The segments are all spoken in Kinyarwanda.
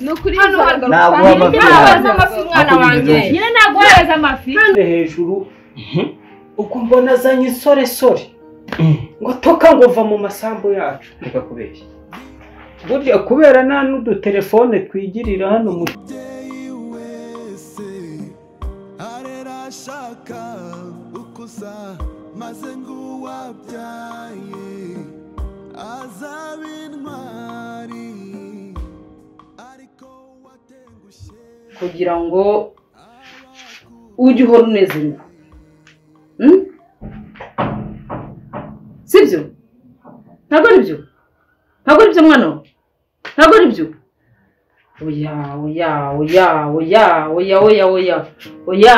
nukuri hano naguhaza amafi mwana wanjye nyine naguhaza amafi hejuru uko mbona azanye isoresore ngo toka ngo va mu masambu yacu reka kubeshya burya kubera nta n'udutelefone twigirira hano mu maze ngo wabyaye azabintwari ariko watengushye kugira ngo ujye uhora unezerewe sibyo ntabwo ari byo mwana ntabwo ari byo oya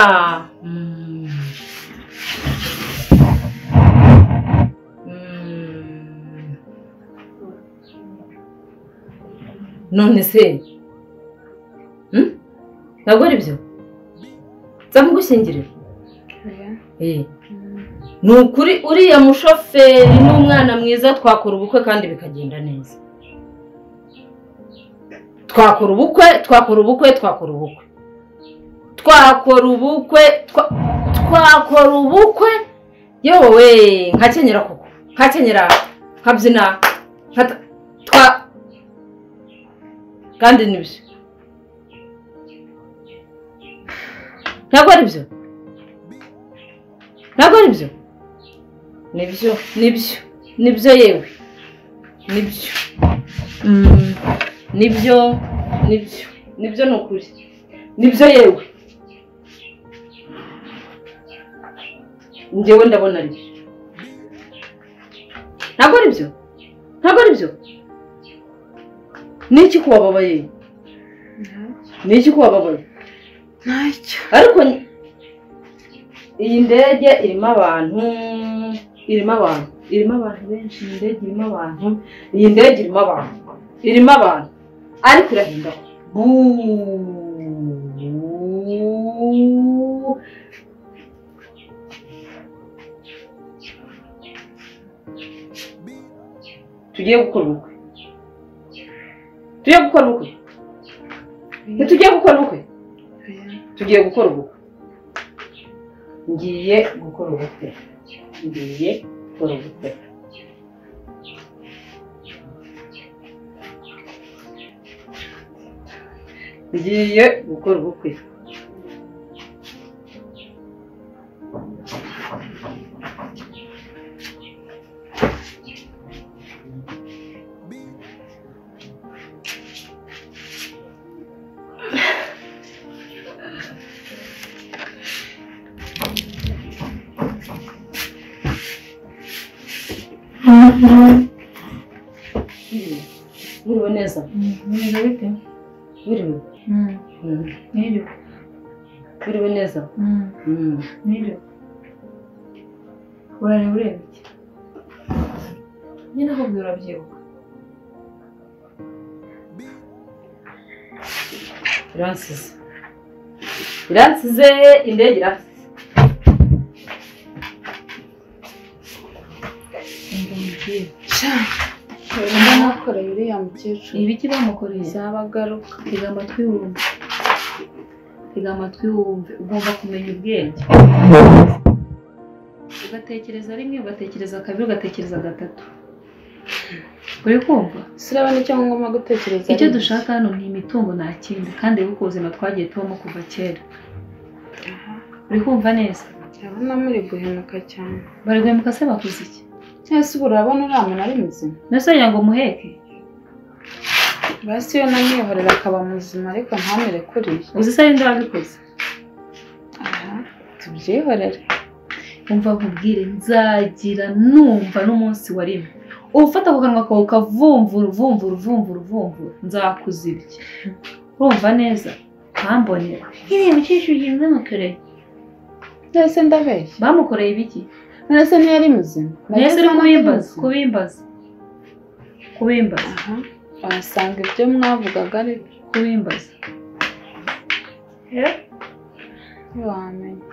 none se ntabwo ari byo nzamugushyingirira ni ukuri uriya mushoferi n'umwana mwiza twakora ubukwe kandi bikagenda neza twakora ubukwe yowe nkakenyera koko nkabyina kandi nibyo ntabwo ari byo nibyo yewe nibyo ni ukuri nibyo yewe njyewe ndabona ari byo ntabwo ari byo niki kubabaye ntacyo ariko iyi ndege irimo abantu benshi iyi ndege irimo abantu ariko irahinda tugiye gukora ubukwe tugiye gukora ubukwe ngiye gukora ubukwe Wiriwe neza. Wiriwe neza. urareba iki nyine ahubwo urabyibuka iransize indege iransize bamukoreye uriya mukecuru ibiki bamukoreye zabagaruka tega amatwi wumve ugomba kumenya ubwenge ugatekereza rimwe ugatekereza kabiri ugatekereza gatatu uri kumva sirabona icyo ngomba gutekereza icyo dushaka hano ni imitungo nta kindi kandi uko ubuzima twagiye tubamo kuva kera uri kumva neza urabona muri guhemuka cyane bari guhemuka se bakoze iki cyese urabona uriya muntu ari muzima nase yango muheke basi yo namwihorera akaba muzima ariko ntamere kuriye uzi se yindi wabikoze tubyihorere umva nkubwire nzagira numva n'umunsi warimo ufata ku kanwa kawe ukavumvura nzakuzibye urumva neza ntambonera iriya mukecuru yimwe mukoreye nese ndabeshya bamukoreye ibiki nese ntiyari muzima nese uri kubimbaza wasanga ibyo mwavugaga ari kubimbaza wamenya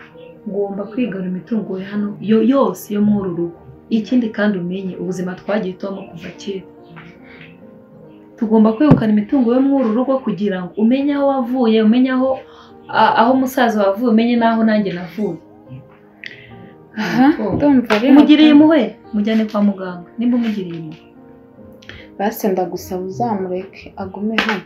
ngomba kwigana imitungo hano yose yo muri uru rugo ikindi kandi umenye ubuzima twagiye tubamo kuva kera tugomba kwegukana imitungo yo muri uru rugo kugira ngo umenye aho wavuye, umenye aho umusaza wavuye, umenye n'aho nanjye navuye. Ndumva ari umugiriye impuhwe mujyane kwa muganga nimba umugiriye impuhwe. basi ndagusaba uzamureke agume hano.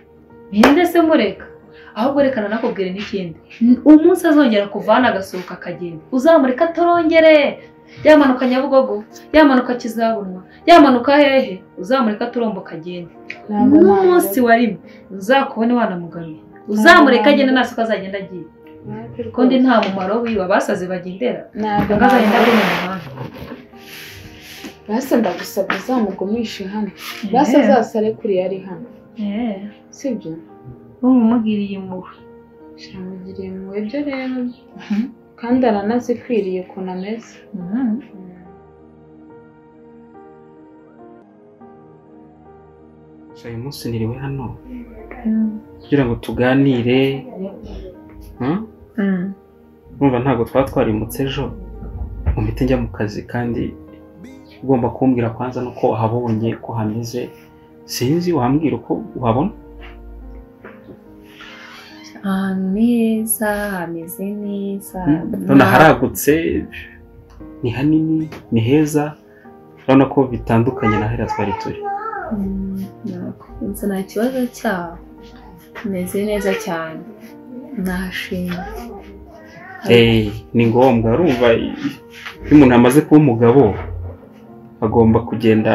Ninde se mureka? Ahubwo rekana nakubwire n'ikindi. Umunsi azongera kuvana agasohoka akagenda, uzamureka atorongere. Yamanuka Nyabugogo, yamanuka Kizabunwa, yamanuka hehe, uzamureka turomboka agenda. N'umunsi warimo uzakubone wanamugaruye. Uzamureka agenda nasuka azagenda agiye. Kondi nta mumaro wiba basaze bagendera. Ntabwo azagenda ari mu muhanda. basi ndagusaba uzamugumishe hano. Basi azasare kuri yari hano. Sibyo? Umugiriye impuhwe. Shamugiriye impuhwe byo rero. Kandi aranazikwiriye ukuntu ameze. uyu munsi niriwe hano kugira ngo tuganire. Urumva ntabwo twarimutse ejo mpite njya mu kazi, kandi ugomba kumbwira kwanza nuko wahabonye ko hameze. Sinzi, wambwira uko uhabona? Neza, hameze neza. None haragutse, ni hanini, ni heza, urabona ko bitandukanye na hera twari turi. Nta kibazo cyaho, meze neza cyane, nashimye. Ni ngombwa, urumva iyo umuntu amaze kuba umugabo agomba kugenda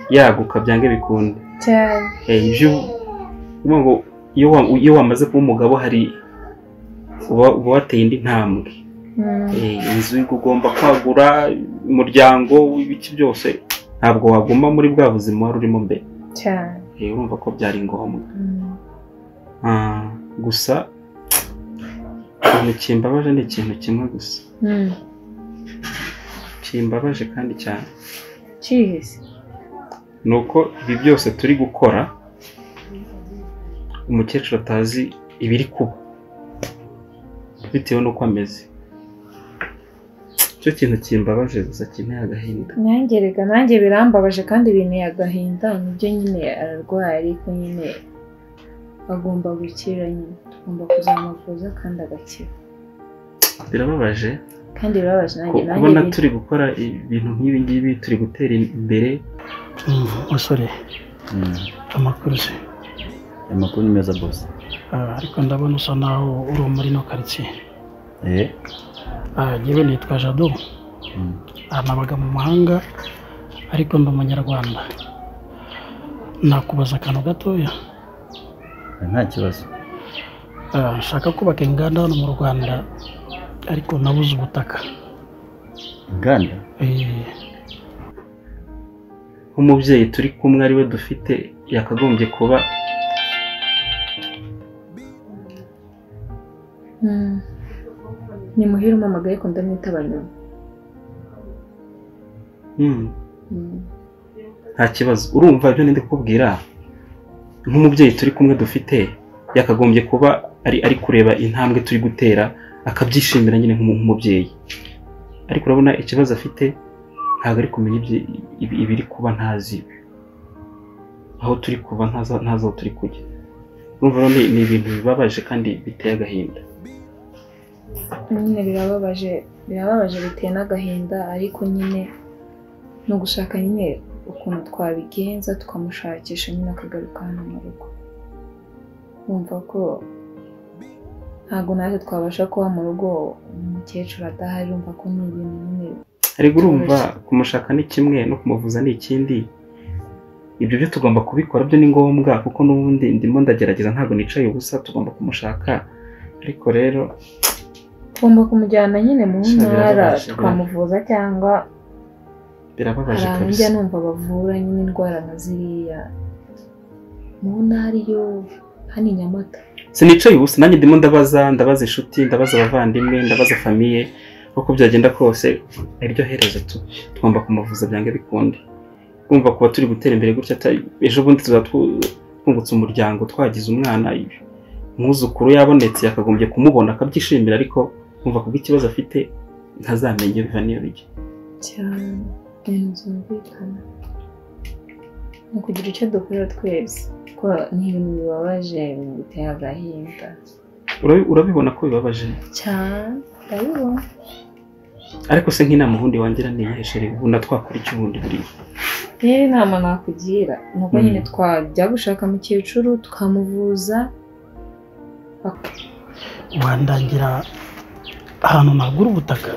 yaguka byange bikunda cyane. Iyo wamaze kuba umugabo hari uba wateye indi ntambwe. Inzu ugomba kwagura, umuryango w'ibiki byose, ntabwo waguma muri bwa buzima wari urimo mbere cyane. Urumva ko byari ngombwa. Gusa ikintu kimbabaje ni ikintu kimwe gusa. Kimbabaje kandi cyane. Cheese. Nuko ibi byose turi gukora umukecuru atazi ibiri kuba bitewe nuko ameze. Cyo kintu kimbabaje gusa kinteye agahinda. Nanjye birambabaje kandi binteye agahinda. Nibyo nyine ararwaye, ariko nyine agomba gukira. Nyine tugomba kuzamuvuza kandi agakira. Birababaje kandi birababaje. Nanjye kubona turi gukora ibintu nk'ibi ngibi, turi gutera imbere. Musore, amakuru se? Amakuru ni meza boss. Ariko ndabona usa naho uri muri no quartier. Yewe nitwa Jado. Nabaga mu mahanga ariko ndi umunyarwanda. Nakubaza akantu gatoya. Nta kibazo. Nshaka kubaka inganda hano mu Rwanda ariko nabuze ubutaka. Inganda? Umubyeyi turi kumwe ari we dufite yakagombye kuba ni muhira umamagaye ko ndamwitaba nyuma. Nta kibazo. Urumva ibyo ndi kukubwira, nk'umubyeyi turi kumwe dufite yakagombye kuba ari kureba intambwe turi gutera, akabyishimira nyine nk'umubyeyi. Ariko urabona ikibazo afite, ntabwo ari kumenya ibiri kuba, ntazi aho turi kuva, ntazi aho turi kujya. Urumva ni ibintu bibabaje kandi biteye agahinda. Nyine birababaje biteye n'agahinda, ariko nyine no gushaka nyine ukuntu twabigenza tukamushakisha nyine akagaruka hano mu rugo. Wumva ko ntabwo natwe twabasha kuba mu rugo umukecuru adahari. Urumva ko ni ibintu nyine. Ariko urumva kumushaka ni kimwe no kumuvuza ni ikindi. Ibyo byo tugomba kubikora, byo ni ngombwa, kuko n'ubundi ndimo ndagerageza, ntabwo nicaye ubusa, tugomba kumushaka. Ariko rero tugomba kumujyana nyine mu ntara tukamuvuza, cyangwa birababaje kabisa. Njya numva bavura nyine indwara nka ziriya mu ntara iyo hano i Nyamata. Sinicaye ubusa, nanjye ndimo ndabaza inshuti, ndabaza abavandimwe, ndabaza famiye, uko byagenda kose iryo herezo tugomba kumuvuza byange bikunde. Urumva kuba turi gutera imbere gutya, ejo bundi tuzatwungutse umuryango, twagize umwana, umwuzukuru yabonetse, yakagombye kumubona akabyishimira, ariko urumva kubwo ikibazo afite ntazamenye biva niyo bijya cyane. Inzumvikana ni ukugira icyo dukorera twese ko ni ibintu bibabaje biteye agahinda. Urabibona ko bibabaje cyane ndabibona. ariko se nk'inama ubundi wangira niyiheshere ubona twakora iki ubundi buriya? Rero inama nakugira ni uko nyine twajya gushaka mukecuru tukamuvuza. wandangira ahantu nagura ubutaka.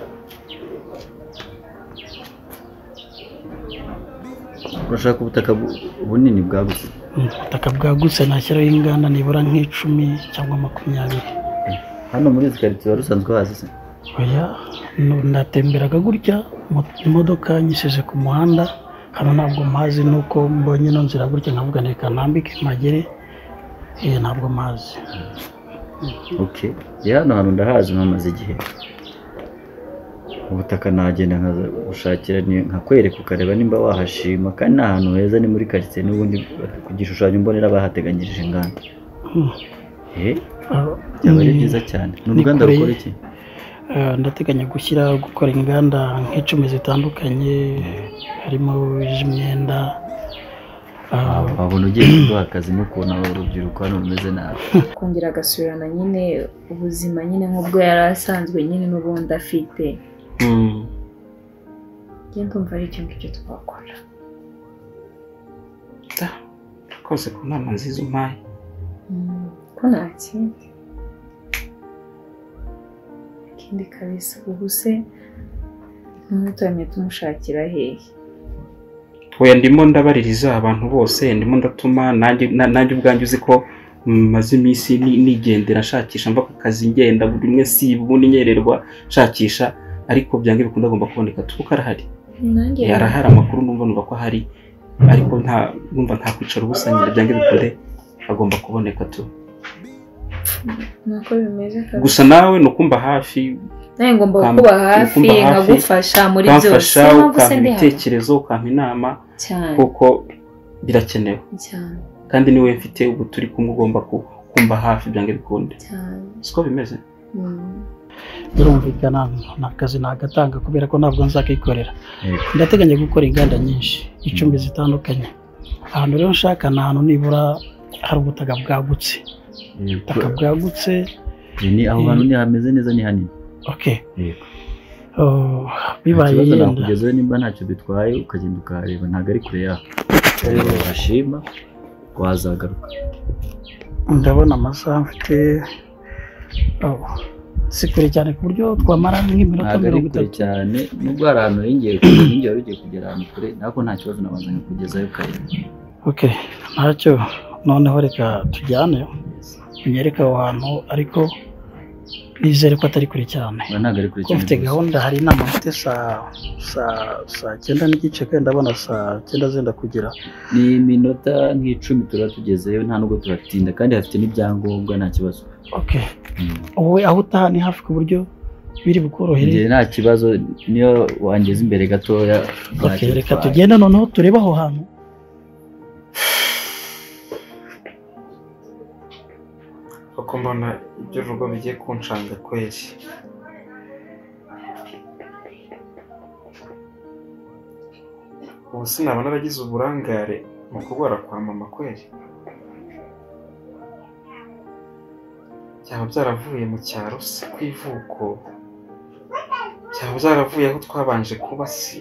urashaka ubutaka bunini bwagutse? Ubutaka bwagutse nashyiraho inganda nibura nk'icumi cyangwa 20. hano muri izi karitsiye wari usanzwe wazi se? oya natemberaga gutya imodoka nyishije ku muhanda hano ntabwo mazi nuko mbonye no nzira gutya nkavuga reka nambike magere ntabwo mazi. Okay, hano hantu ndahazi namaze igihe. ubutaka nagenda nkaza gushakira nkakwereka ukareba nimba wahashima kandi ahantu heza ni muri karitsiye n'ubundi ku gishushanyo mbonera bahateganyirije inganda. byaba ari byiza cyane. Ni uruganda rukora iki? ndateganya gukora inganda nk'icumi zitandukanye harimo iz'imyenda. wabona ugiye kuduha akazi no kubona urubyiruko hano rumeze nabi. kongera agasubirana nyine ubuzima nyine nk'ubwo yari asanzwe nyine n'ubundi afite. njye ndumva ari icyo ngicyo twakora. rwose ku nama nziza umpaye. ko nta kindi kabisa. ubu se ntutamye tumushakira hehe? oya ndimo ndabaririza abantu bose, ndimo ndatuma nanjye ubwanjye uzi ko maze iminsi nigendera nshakisha mva ku kazi ngenda buri rimwe siba ubundi nyererwa nshakisha, ariko byange bikunda agomba kuboneka tuko arahari. yarahari amakuru numva ko ahari, ariko numva nta kwicara ubusangira byange bikunde agomba kuboneka tu. nuko bimeze kabisa. gusa nawe nukumba hafi. nawe ngomba kuba hafi nkagufasha muri byose. ukampa ibitekerezo ukampa inama kuko birakenewe cyane. kandi niwe mfite ubu turi kumwe ugomba kumba hafi byange bikunde. siko bimeze. birumvikana nakazi nagatanga kubera ko ntabwo nzakikorera. ndateganya gukora inganda nyinshi 10 zitandukanye. ahantu rero nshaka na ahantu nibura hari ubutaka bwagutse. ubutaka bwagutse ni aho hantu ni hameze neza ni hanini. Okay. bibaye yenda kugezayo nimba ntacyo bitwaye ukagenda ukareba ntago ari kure yaho. hashima wazagaruka. ndabona amasaha mfite si kure cyane ku buryo twamara nk'iminota 30 cyane. nubwo hari ahantu ngiye ugiye kugera ahantu kure nako nta kibazo nabazanye kugezayo kareba. Okay, ntacyo. noneho reka tujyane unyereka aho hantu, ariko nizere ko atari kure cyane. ntabwo ari kure cyane. Ufite gahunda hari inama mfite saa 9:30 kandi ndabona saa 9 zenda kugera. ni iminota nk'icumi turatugezeyo nta nubwo turatinda kandi hafite n'ibyangombwa nta kibazo. Okay. wowe aho utaha ni hafi ku buryo biri bukorohere? nta kibazo niyo wangeze imbere gatoya. Okay, reka tugenda noneho tureba aho hantu. kuko mbona ibyo rugo bigiye kunshanga kweri. ubu sinaba naragize uburangare mu kurwara kwa mama kweri. byaba byaravuye mu cyaro se ku ivuko, byaba byaravuye aho twabanje kuba se,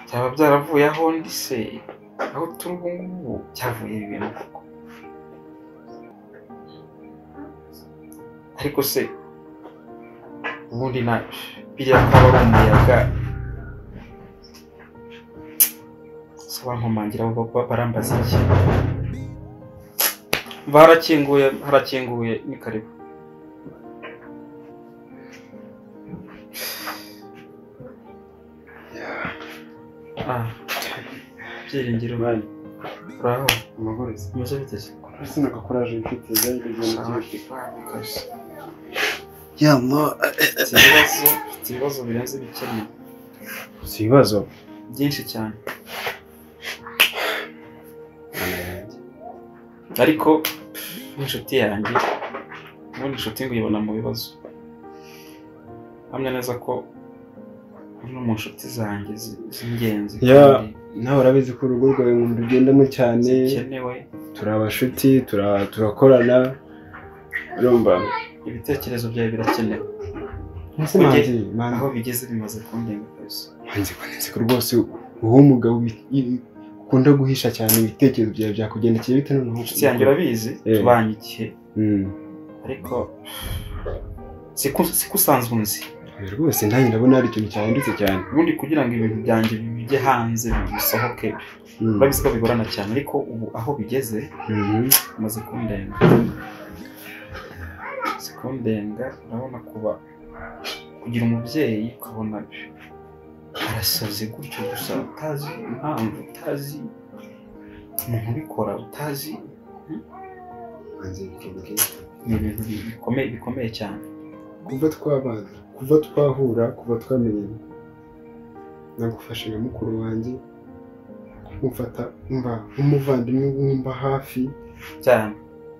byaba byaravuye aho ndi se, aho turi ubu ngubu byavuye ibintu koko. ariko se ubundi biriya kaba ari umuyaga saba nkomangira barambaza iki? harakinguye ni karibu. byiringiro bari uraho amagoreza muze biteze sinaga courage mfite ibibazo birenze bikennye. si ibibazo byinshi cyane, ariko n'inshuti yanjye ubundi inshuti ngo uyibona mu bibazo. hamwe neza ko uri no mu nshuti zanjye z'ingenzi. nawe urabizi ko urugo rwawe ngo rugendamo cyane zikenewe turi abashuti turakorana urumva ibitekerezo byawe birakenewe ese manzi aho bigeze bimaze kundenga kabisa manzi ko rwose uwo mugabo ukunda guhisha cyane ibitekerezo byawe byakugendekeye bite noneho inshuti yanjye urabizi tubanye igihe ariko siko usanzwe unzi rwose nanjye ndabona hari ikintu cyahindutse cyane ubundi kugira ngo ibintu byanjye bijye hanze bisohoke urabizi ko bigorana cyane ariko ubu aho bigeze bimaze kundenga urabona kugira umubyeyi ukabona arasaze gutyo gusa utazi impamvu utazi umuntu ubikora utazi ni ibintu bikomeye cyane kuva twabana kuva twahura kuva twamenyana nagufashe nka mukuru wanjye kumufata nk'umuvandimwe wumva hafi cyane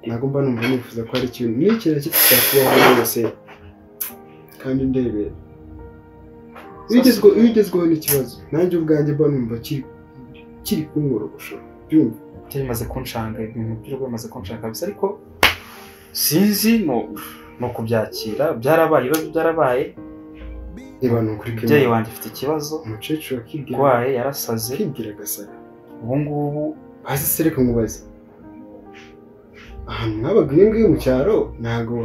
ntabwo mba numva nifuza ko hari ikintu n'ikintu kitakubaho rwose kandi ndebera iyo ugezweho n'ikibazo nanjye ubwanjye mba numva kiri kunkorogosha byumva bimaze kunshanga ibintu by'urugo bimaze kunshanga kabisa ariko sinzi no kubyakira byarabaye niba ni ukuri umubyeyi wanjye afite ikibazo umukecuru arwaye yarasaze akibwira agasara ubu ngubu hasi se reka nkubaze ahantu mwabaga iyo ngiyo mu cyaro ntago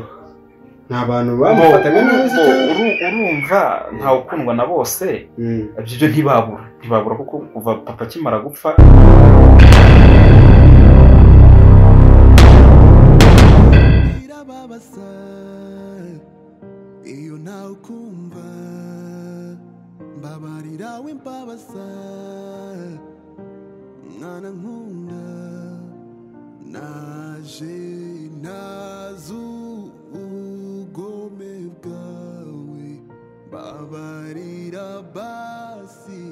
nta bantu bamufataga neza urumva ntawe ukundwa na bose ibyo ntibabura kuko kuva papa akimara gupfa iyo nawe ukumva mbabarira w'imbabasa mwana nkunda naje nazu ubugome bwawe mbabarira basi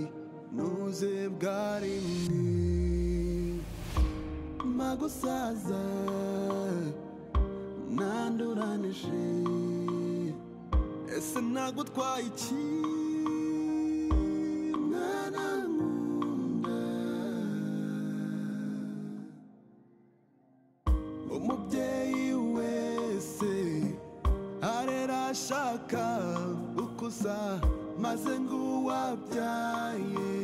nuze bwarimwe magusaza nanduranije ese nagutwaye iki mwana nkunda umubyeyi wese arera ashaka ukuza maze ngo uwabyaye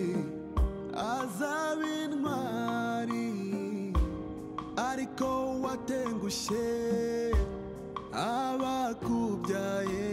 azaba intwari ariko watengushye abakubyaye